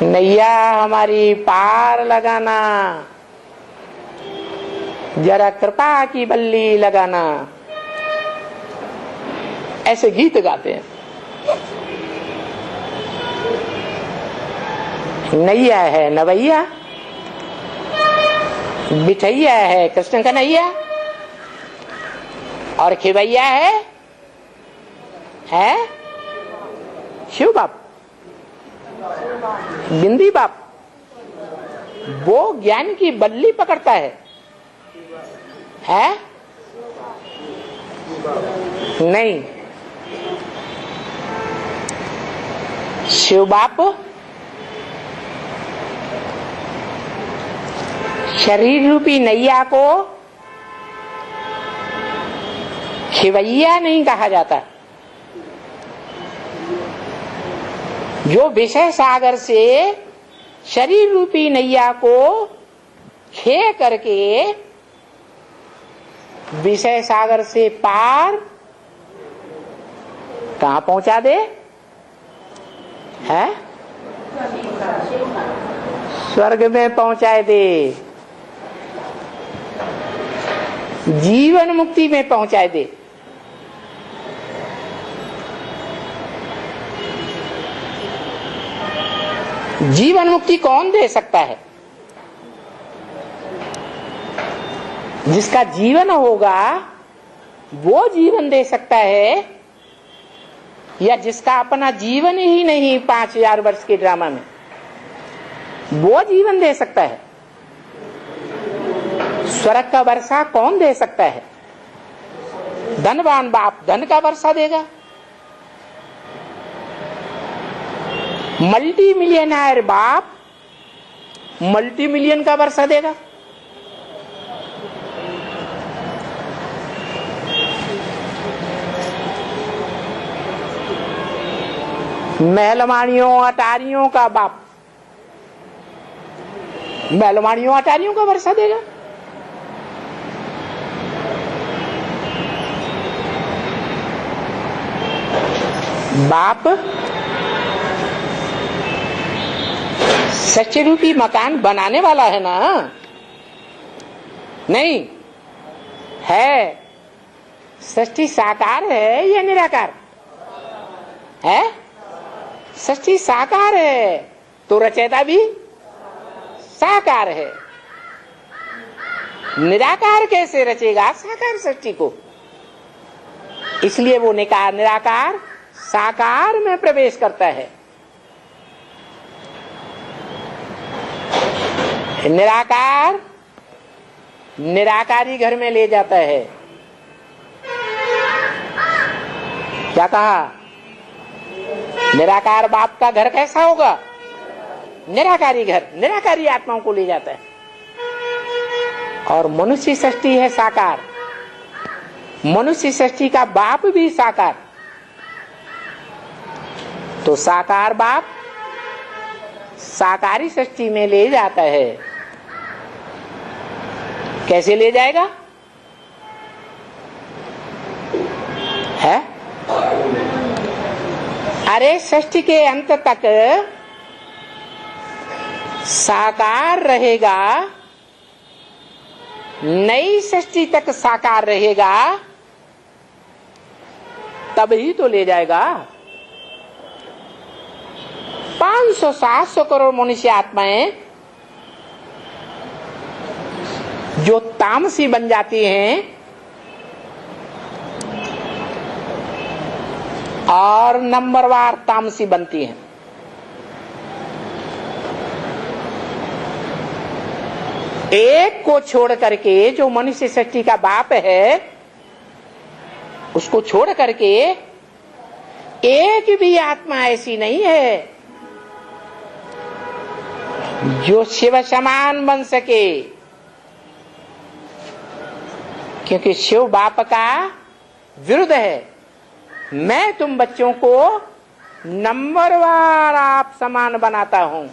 नैया हमारी पार लगाना, जरा कृपा की बल्ली लगाना, ऐसे गीत गाते हैं। नैया है नवैया, बिठैया है कृष्ण कन्हैया, और खिवैया है शिव बाप, बिंदी बाप। वो ज्ञान की बल्ली पकड़ता है नहीं, शिव बाप शरीर रूपी नैया को खिवैया नहीं कहा जाता। जो विषय सागर से शरीर रूपी नैया को खे करके विषय सागर से पार कहां पहुंचा दे है, स्वर्ग में पहुंचाए दे, जीवन मुक्ति में पहुंचाए दे। जीवन मुक्ति कौन दे सकता है? जिसका जीवन होगा वो जीवन दे सकता है, या जिसका अपना जीवन ही नहीं 5000 वर्ष के ड्रामा में, वो जीवन दे सकता है। स्वर्ग का वर्षा कौन दे सकता है? धनवान बाप धन का वर्षा देगा, मल्टी मिलियनर बाप मल्टी मिलियन का वर्षा देगा। महलमानियों अटारियों का बाप महलमानियों अटारियों का वर्षा देगा। बाप सच्चे रूपी मकान बनाने वाला है ना? नहीं है। सृष्टि साकार है या निराकार है? सृष्टि साकार है तो रचयिता भी साकार है। निराकार कैसे रचेगा साकार सृष्टि को? इसलिए वो निराकार साकार में प्रवेश करता है। निराकार निराकारी घर में ले जाता है। क्या कहा? निराकार बाप का घर कैसा होगा? निराकारी घर, निराकारी आत्माओं को ले जाता है। और मनुष्य सृष्टि है साकार, मनुष्य सृष्टि का बाप भी साकार। तो साकार बाप साकारी सृष्टि में ले जाता है। कैसे ले जाएगा है? अरे सृष्टि के अंत तक साकार रहेगा, नई सृष्टि तक साकार रहेगा, तभी तो ले जाएगा। 500-700 करोड़ मनुष्य आत्माएं जो तामसी बन जाती हैं और नंबरवार तामसी बनती हैं। एक को छोड़ करके जो मनुष्य सृष्टि का बाप है उसको छोड़ करके एक भी आत्मा ऐसी नहीं है जो शिव समान बन सके, क्योंकि शिव बाप का विरुद्ध है। मैं तुम बच्चों को नंबरवार आप समान बनाता हूं।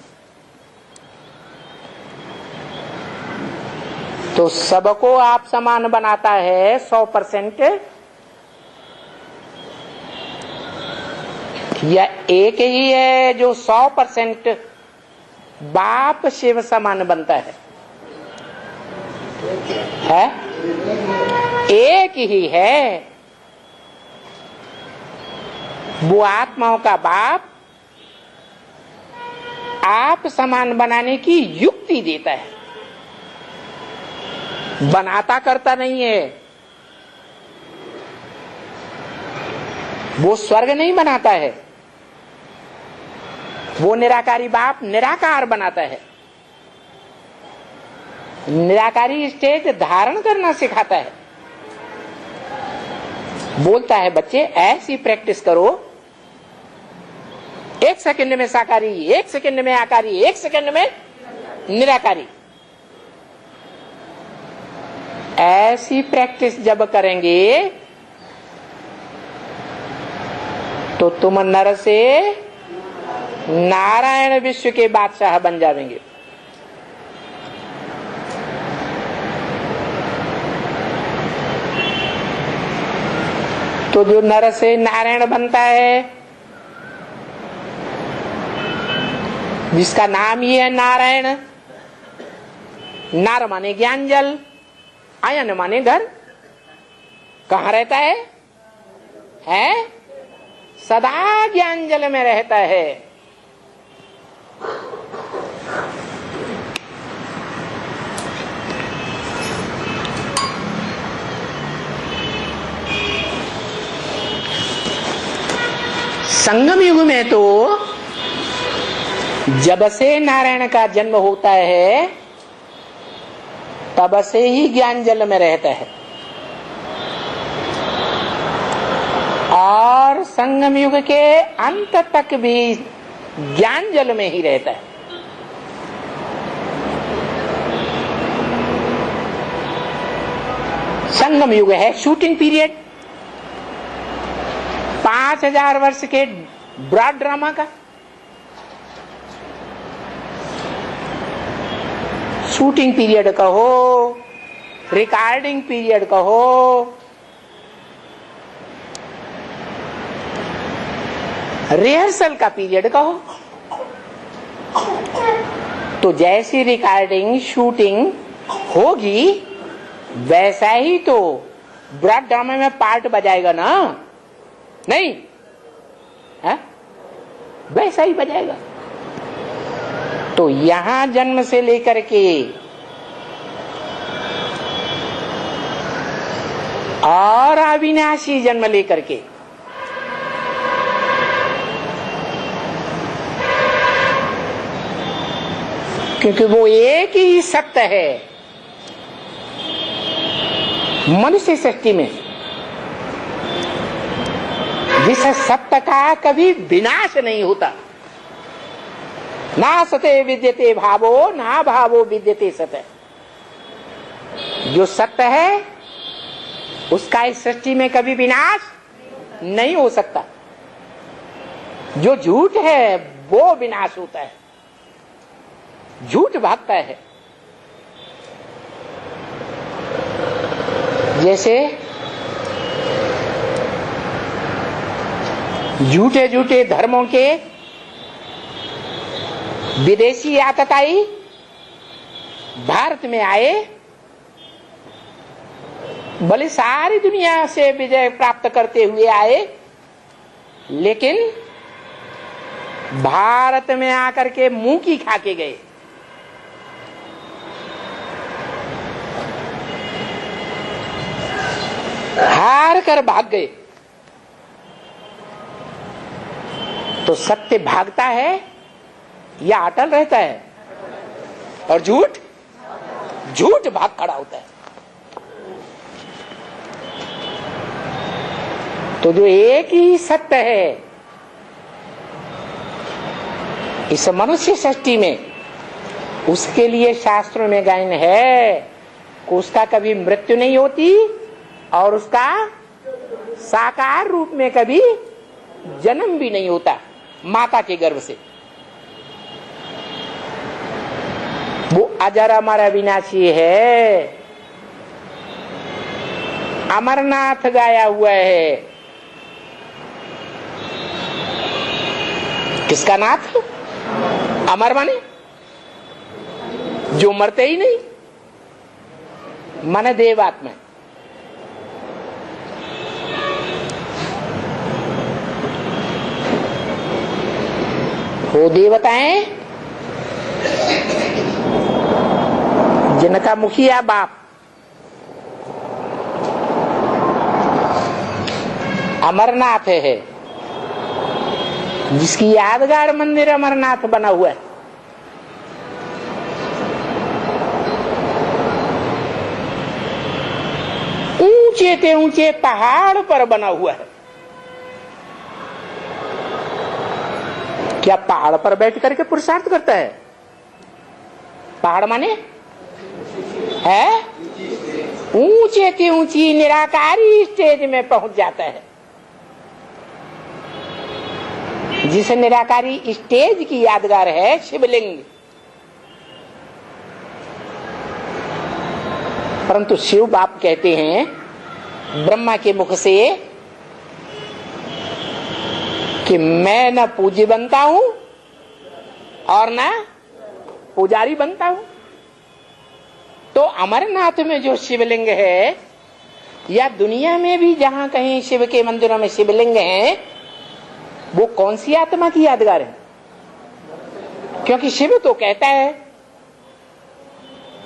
तो सबको आप समान बनाता है 100%, या एक ही है जो 100% बाप शिव समान बनता है? एक ही है। वो आत्माओं का बाप आप समान बनाने की युक्ति देता है, बनाता करता नहीं है। वो स्वर्ग नहीं बनाता है, वो निराकारी बाप निराकार बनाता है। निराकारी स्टेज धारण करना सिखाता है। बोलता है बच्चे ऐसी प्रैक्टिस करो, 1 सेकंड में साकारी, 1 सेकंड में आकारी, 1 सेकंड में निराकारी। ऐसी प्रैक्टिस जब करेंगे तो तुम नर से नारायण विश्व के बादशाह बन जाएंगे। तो जो नर से नारायण बनता है, जिसका नाम ही है नारायण, नार माने ज्ञान जल, आयन माने घर, कहाँ रहता है? सदा ज्ञान जल में रहता है। संगम युग में तो जब से नारायण का जन्म होता है तब से ही ज्ञान जल में रहता है, और संगम युग के अंत तक भी ज्ञान जल में ही रहता है। संगम युग है शूटिंग पीरियड 5000 वर्ष के ब्रॉड ड्रामा का। शूटिंग पीरियड कहो, रिकॉर्डिंग पीरियड कहो, रिहर्सल का पीरियड कहो। तो जैसी रिकॉर्डिंग शूटिंग होगी वैसा ही तो ब्रॉड ड्रामा में पार्ट बजाएगा ना, नहीं है? वैसा ही बजाएगा। तो यहां जन्म से लेकर के और अविनाशी जन्म लेकर के क्योंकि वो एक ही सत्य है मनुष्य सृष्टि में, जिस सत्य का कभी विनाश नहीं होता। ना सते विद्यते भावो, ना भावो विद्यते सत्य। जो सत्य है उसका इस सृष्टि में कभी विनाश नहीं हो सकता। जो झूठ है वो विनाश होता है, झूठ भागता है। जैसे झूठे झूठे धर्मों के विदेशी आतताई भारत में आए, भले सारी दुनिया से विजय प्राप्त करते हुए आए, लेकिन भारत में आकर के मुंह की खा के गए। हार कर भाग गए। तो सत्य भागता है या अटल रहता है? और झूठ झूठ भाग खड़ा होता है। तो जो एक ही सत्य है इस मनुष्य सृष्टि में, उसके लिए शास्त्रों में गायन है कि उसका कभी मृत्यु नहीं होती और उसका साकार रूप में कभी जन्म भी नहीं होता माता के गर्भ से। वो अजर अमर अविनाशी है। अमरनाथ गाया हुआ है। किसका नाथ? अमर माने जो मरते ही नहीं, मन देवात्मा। वो देवताएं जिनका मुखिया बाप अमरनाथ है, जिसकी यादगार मंदिर अमरनाथ बना हुआ है, ऊंचे से ऊंचे पहाड़ पर बना हुआ है। क्या पहाड़ पर बैठ करके पुरुषार्थ करता है? पहाड़ माने है ऊंचे से ऊंची निराकारी स्टेज में पहुंच जाता है। जिस निराकारी स्टेज की यादगार है शिवलिंग, परंतु शिव बाप कहते हैं ब्रह्मा के मुख से कि मैं न पूज्य बनता हूं और न पुजारी बनता हूं। तो अमरनाथ में जो शिवलिंग है, या दुनिया में भी जहां कहीं शिव के मंदिरों में शिवलिंग है, वो कौन सी आत्मा की यादगार है? क्योंकि शिव तो कहता है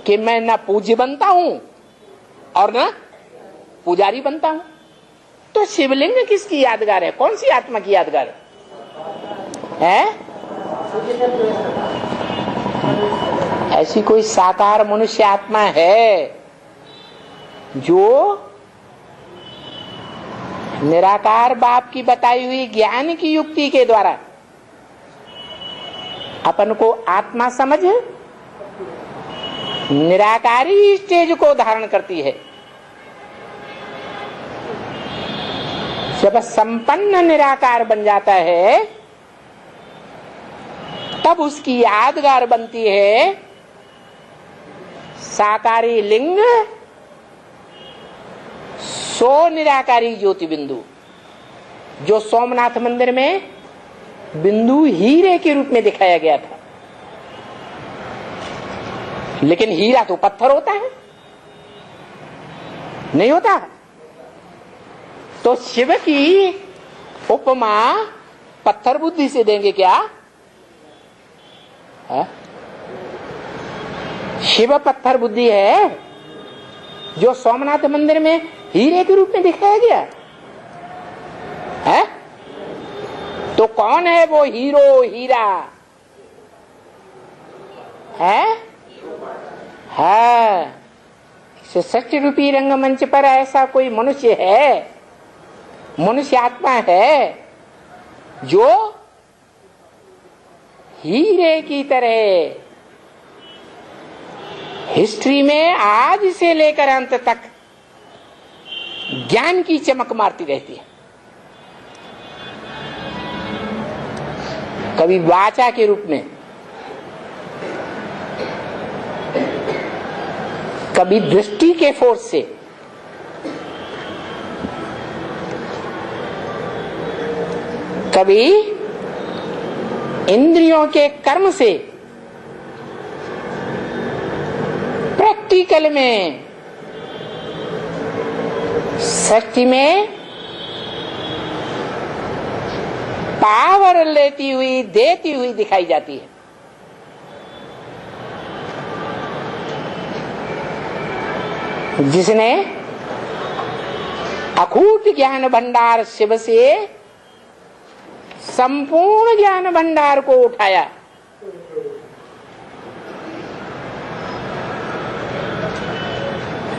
कि मैं न पूज्य बनता हूं और न पुजारी बनता हूं। तो शिवलिंग किसकी यादगार है? कौन सी आत्मा की यादगार है? ऐसी कोई साकार मनुष्य आत्मा है जो निराकार बाप की बताई हुई ज्ञान की युक्ति के द्वारा अपन को आत्मा समझ निराकारी स्टेज को धारण करती है। जब संपन्न निराकार बन जाता है, तब उसकी यादगार बनती है साकारी लिंग, सो निराकारी ज्योति बिंदु, जो सोमनाथ मंदिर में बिंदु हीरे के रूप में दिखाया गया था। लेकिन हीरा तो पत्थर होता है, नहीं होता। तो शिव की उपमा पत्थर बुद्धि से देंगे क्या? है? शिव पत्थर बुद्धि है जो सोमनाथ मंदिर में हीरे के रूप में दिखाया गया है। तो कौन है वो हीरो हीरा? है सत्य रूपी रंगमंच पर ऐसा कोई मनुष्य है, मनुष्य आत्मा है जो हीरे की तरह हिस्ट्री में आज से लेकर अंत तक ज्ञान की चमक मारती रहती है। कभी वाचा के रूप में, कभी दृष्टि के फोर्स से, कभी इंद्रियों के कर्म से, प्रैक्टिकल में, सृष्टि में पावर लेती हुई, देती हुई दिखाई जाती है। जिसने अकूट ज्ञान भंडार शिव से संपूर्ण ज्ञान भंडार को उठाया,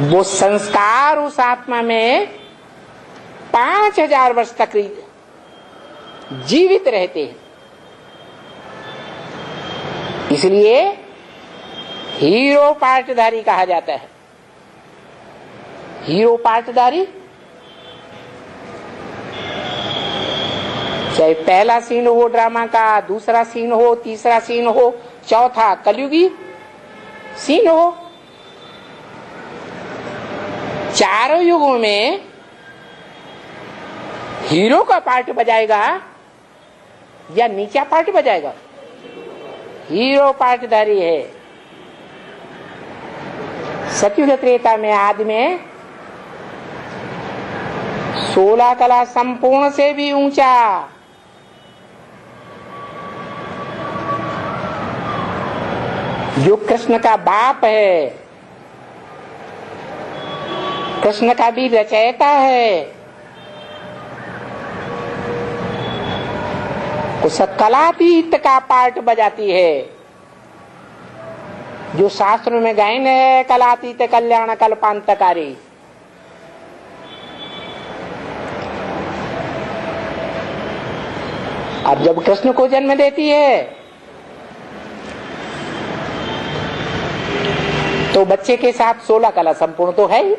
वो संस्कार उस आत्मा में 5000 वर्ष तक जीवित रहते हैं। इसलिए हीरो पार्टधारी कहा जाता है। हीरो पार्टधारी, चाहे पहला सीन हो ड्रामा का, दूसरा सीन हो, तीसरा सीन हो, चौथा कलयुगी सीन हो, चारों युगों में हीरो का पार्ट बजाएगा या नीचा पार्ट बजाएगा? हीरो पार्टधारी है। सतयुग त्रेता में आदि में 16 कला संपूर्ण से भी ऊंचा, जो कृष्ण का बाप है, कृष्ण का भी रचयिता है, उस कलातीत का पार्ट बजाती है, जो शास्त्र में गायन है, कलातीत कल्याण कल्पांतकारी। अब जब कृष्ण को जन्म देती है तो बच्चे के साथ 16 कला संपूर्ण तो है ही।